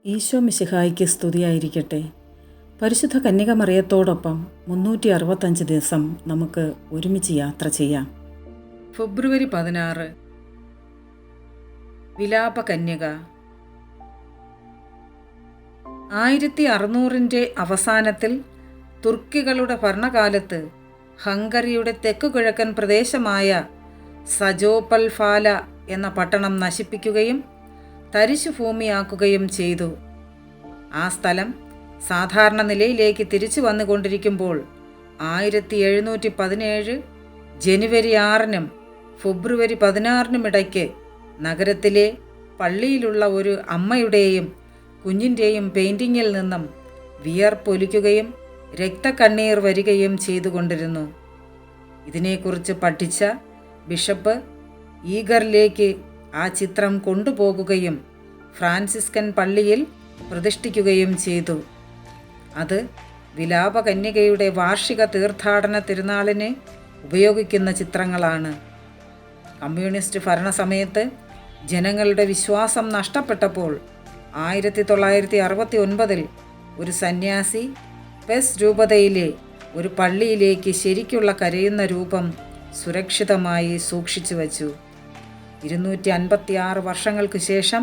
ഈശോ മിശിഹായ്ക്ക് സ്തുതിയായിരിക്കട്ടെ. പരിശുദ്ധ കന്യകമറിയത്തോടൊപ്പം 365 ദിവസം നമുക്ക് ഒരുമിച്ച് യാത്ര ചെയ്യാം. ഫെബ്രുവരി 16 വിലാപ കന്യക. 1600 അവസാനത്തിൽ തുർക്കികളുടെ ഭരണകാലത്ത് ഹംഗറിയുടെ തെക്കുകിഴക്കൻ പ്രദേശമായ സജോപൽഫാല എന്ന പട്ടണം നശിപ്പിക്കുകയും തരിശുഭൂമിയാക്കുകയും ചെയ്തു. ആ സ്ഥലം സാധാരണ നിലയിലേക്ക് തിരിച്ചു വന്നുകൊണ്ടിരിക്കുമ്പോൾ 1717 ജനുവരി 6 ഫെബ്രുവരി 16 ഇടയ്ക്ക് നഗരത്തിലെ പള്ളിയിലുള്ള ഒരു അമ്മയുടെയും കുഞ്ഞിൻ്റെയും പെയിൻറ്റിങ്ങിൽ നിന്നും വിയർപ്പൊലിക്കുകയും രക്തക്കണ്ണീർ വരികയും ചെയ്തുകൊണ്ടിരുന്നു. ഇതിനെക്കുറിച്ച് പഠിച്ച ബിഷപ്പ് ഈഗറിലേക്ക് ആ ചിത്രം കൊണ്ടുപോകുകയും ഫ്രാൻസിസ്കൻ പള്ളിയിൽ പ്രതിഷ്ഠിക്കുകയും ചെയ്തു. അത് വിലാപകന്യകയുടെ വാർഷിക തീർത്ഥാടന തിരുനാളിന് ഉപയോഗിക്കുന്ന ചിത്രങ്ങളാണ്. കമ്മ്യൂണിസ്റ്റ് ഭരണസമയത്ത് ജനങ്ങളുടെ വിശ്വാസം നഷ്ടപ്പെട്ടപ്പോൾ 1969 ഒരു സന്യാസി പെസ് രൂപതയിലെ ഒരു പള്ളിയിലേക്ക് ശരിക്കുള്ള കരയുന്ന രൂപം സുരക്ഷിതമായി സൂക്ഷിച്ചു വച്ചു. 256 വർഷങ്ങൾക്ക് ശേഷം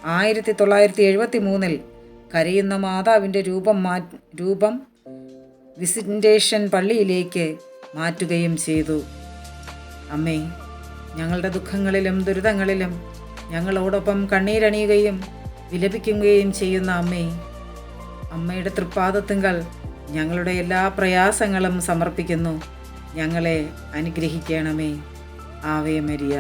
1973 കരയുന്ന മാതാവിൻ്റെ രൂപം വിസിറ്റേഷൻ പള്ളിയിലേക്ക് മാറ്റുകയും ചെയ്തു. അമ്മേ, ഞങ്ങളുടെ ദുഃഖങ്ങളിലും ദുരിതങ്ങളിലും ഞങ്ങളോടൊപ്പം കണ്ണീരണിയുകയും വിലപിക്കുകയും ചെയ്യുന്ന അമ്മേ, അമ്മയുടെ തൃപ്പാദത്തിങ്കൽ ഞങ്ങളുടെ എല്ലാ പ്രയാസങ്ങളും സമർപ്പിക്കുന്നു. ഞങ്ങളെ അനുഗ്രഹിക്കണമേ. Ave Maria.